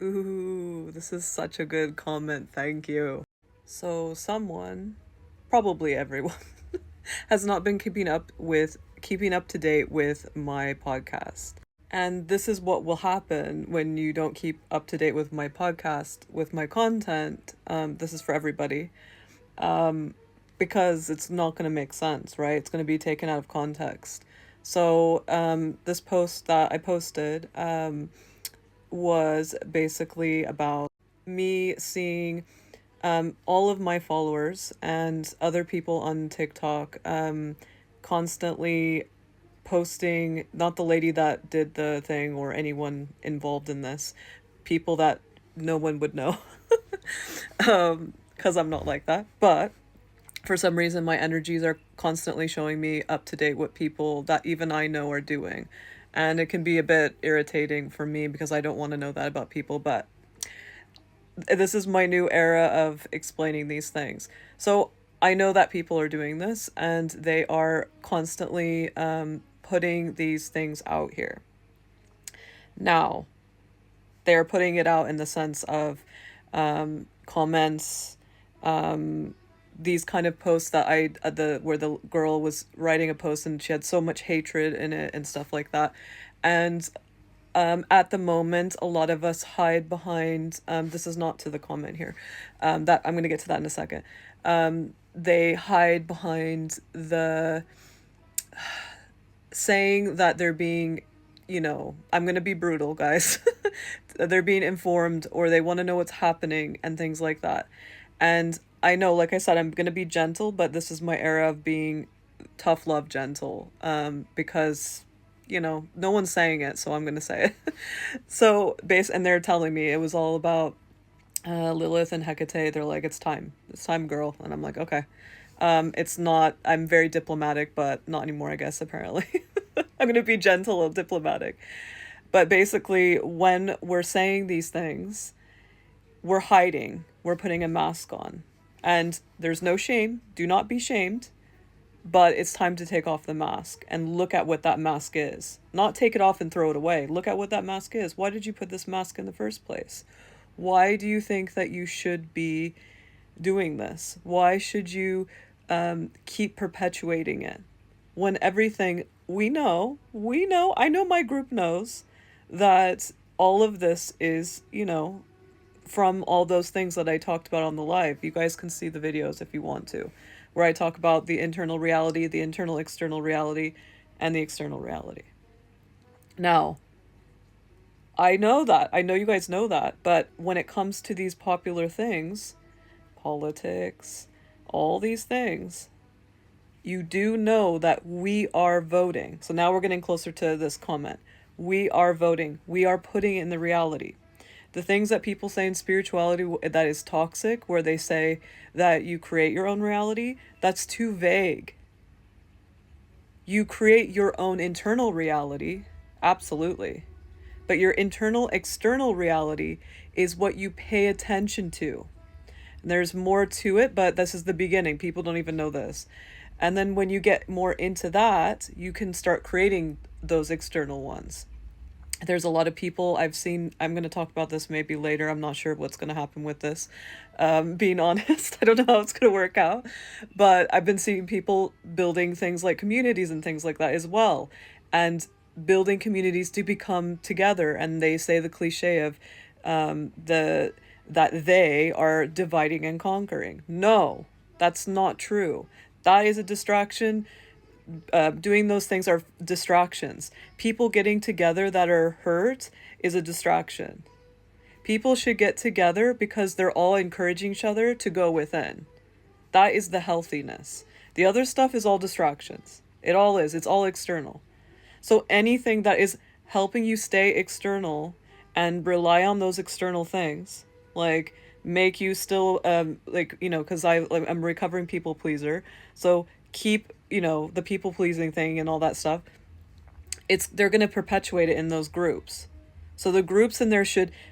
Ooh, this is such a good comment. Thank you. So, someone, probably everyone, has not been keeping up to date with my podcast. And this is what will happen when you don't keep up to date with my podcast, with my content. This is for everybody. Because it's not going to make sense, right? It's going to be taken out of context. So, this post that I posted was basically about me seeing all of my followers and other people on TikTok constantly posting, not the lady that did the thing or anyone involved in this, people that no one would know, because I'm not like that. But for some reason, my energies are constantly showing me up to date what people that even I know are doing. And it can be a bit irritating for me because I don't want to know that about people, but this is my new era of explaining these things. So I know that people are doing this and they are constantly putting these things out here. Now, they're putting it out in the sense of comments, these kind of posts that the where the girl was writing a post and she had so much hatred in it and stuff like that. And at the moment, a lot of us hide behind, this is not to the comment here, that I'm going to get to that in a second. They hide behind the saying that they're being, I'm going to be brutal, guys. They're being informed or they want to know what's happening and things like that. And I know, like I said, I'm going to be gentle, but this is my era of being tough love gentle, because no one's saying it, so I'm gonna say it. So and they're telling me it was all about Lilith and Hecate. They're like, it's time, girl, and I'm like, okay. It's not. I'm very diplomatic, but not anymore, I guess. Apparently, I'm gonna be gentle and diplomatic. But basically, when we're saying these things, we're hiding. We're putting a mask on, and there's no shame. Do not be shamed, but it's time to take off the mask and look at what that mask is. Not take it off and throw it away. Look at what that mask is. Why did you put this mask in the first place? Why do you think that you should be doing this? Why should you keep perpetuating it? When everything I know my group knows that all of this is, from all those things that I talked about on the live. You guys can see the videos if you want to, where I talk about the internal reality, the internal external reality, and the external reality. Now, I know that. I know you guys know that. But when it comes to these popular things, politics, all these things, you do know that we are voting. So now we're getting closer to this comment. We are voting. We are putting it in the reality. The things that people say in spirituality that is toxic, where they say that you create your own reality, that's too vague. You create your own internal reality, absolutely. But your internal external reality is what you pay attention to. And there's more to it, but this is the beginning. People don't even know this. And then when you get more into that, you can start creating those external ones. There's a lot of people I've seen. I'm going to talk about this maybe later. I'm not sure what's going to happen with this. Being honest, I don't know how it's going to work out. But I've been seeing people building things like communities and things like that as well. And building communities to become together. And they say the cliche of that they are dividing and conquering. No, that's not true. That is a distraction. Doing those things are distractions. People getting together that are hurt is a distraction. People should get together because they're all encouraging each other to go within. That is the healthiness. The other stuff is all distractions. It all is. It's all external. So anything that is helping you stay external and rely on those external things, like make you still because I'm a recovering people pleaser, so keep the people pleasing thing and all that stuff. They're going to perpetuate it in those groups. So the groups in there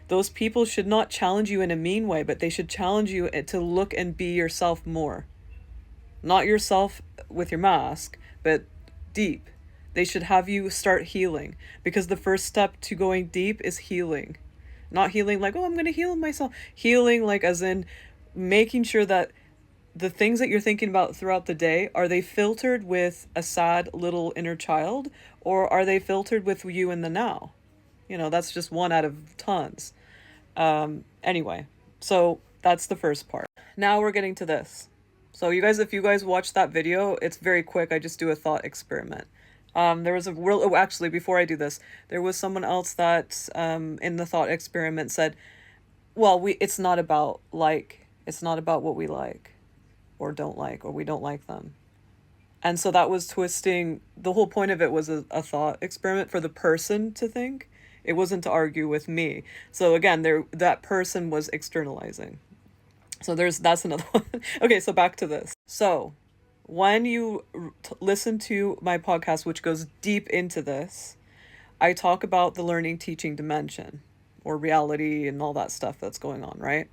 those people should not challenge you in a mean way, but they should challenge you to look and be yourself more. Not yourself with your mask, but deep. They should have you start healing, because the first step to going deep is healing. Not healing like, oh, I'm gonna heal myself. Healing like as in making sure that the things that you're thinking about throughout the day, are they filtered with a sad little inner child, or are they filtered with you in the now? That's just one out of tons. Anyway, so that's the first part. Now we're getting to this. So you guys, if you guys watch that video, it's very quick. I just do a thought experiment. There was a real, oh, actually, before I do this, there was someone else that, in the thought experiment said, well, it's not about it's not about what we like or don't like, or we don't like them. And so that was twisting. The whole point of it was a thought experiment for the person to think. It wasn't to argue with me. So again, that person was externalizing. So that's another one. Okay, so back to this. So when you listen to my podcast, which goes deep into this, I talk about the learning teaching dimension or reality and all that stuff that's going on, right?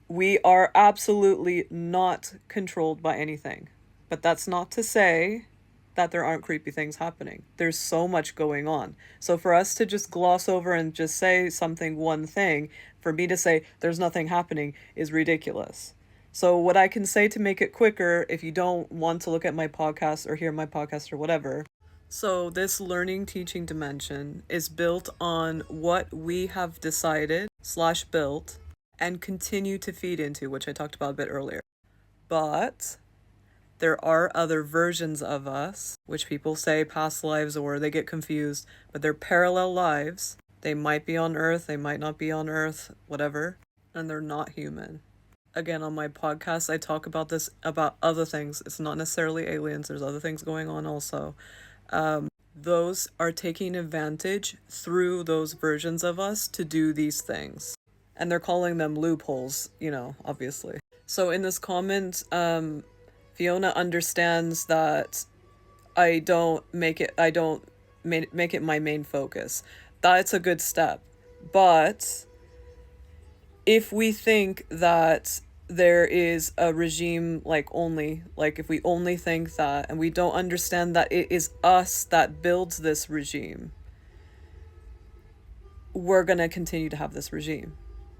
We are absolutely not controlled by anything. But that's not to say that there aren't creepy things happening. There's so much going on. So for us to just gloss over and just say something, one thing, for me to say there's nothing happening is ridiculous. So what I can say to make it quicker, if you don't want to look at my podcast or hear my podcast or whatever. So this learning teaching dimension is built on what we have decided / built and continue to feed into, which I talked about a bit earlier. But there are other versions of us, which people say past lives or they get confused, but they're parallel lives. They might be on Earth, they might not be on Earth, whatever, and they're not human. Again, on my podcast, I talk about this, about other things. It's not necessarily aliens, there's other things going on also. Those are taking advantage through those versions of us to do these things. And they're calling them loopholes, obviously. So in this comment, Fiona understands that I don't make it my main focus. That's a good step. But if we think that there is a regime if we only think that and we don't understand that it is us that builds this regime, we're going to continue to have this regime.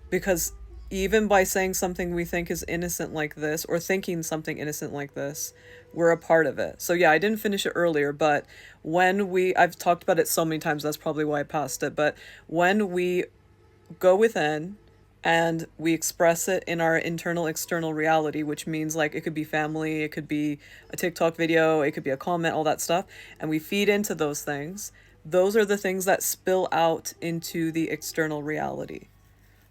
Because even by saying something we think is innocent like this, or thinking something innocent like this, we're a part of it. So yeah, I didn't finish it earlier, but I've talked about it so many times, that's probably why I passed it, but when we go within and we express it in our internal external reality, which means it could be family, it could be a TikTok video, it could be a comment, all that stuff, and we feed into those things, those are the things that spill out into the external reality.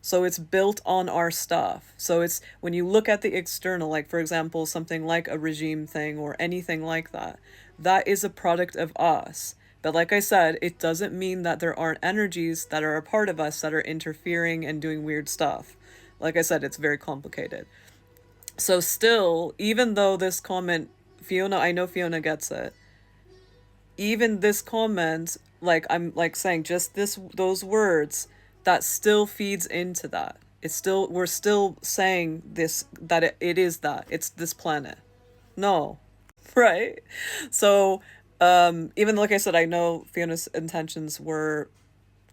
So it's built on our stuff. So it's when you look at the external, for example, something like a regime thing or anything like that, that is a product of us. But like I said, it doesn't mean that there aren't energies that are a part of us that are interfering and doing weird stuff. Like I said, it's very complicated. So still, even though this comment, I know Fiona gets it. Even this comment, I'm saying just those words, that still feeds into that. We're still saying this, that it is that. It's this planet. No. Right? So, even like I said, I know Fiona's intentions were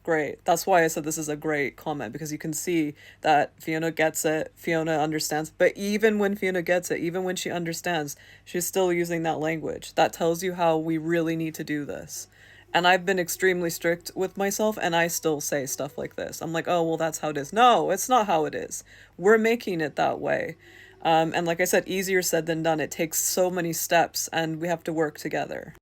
great. That's why I said this is a great comment, because you can see that Fiona gets it, Fiona understands. But even when Fiona gets it, even when she understands, she's still using that language. That tells you how we really need to do this. And I've been extremely strict with myself, and I still say stuff like this. I'm like, oh, well, that's how it is. No, it's not how it is. We're making it that way. And like I said, easier said than done. It takes so many steps, and we have to work together.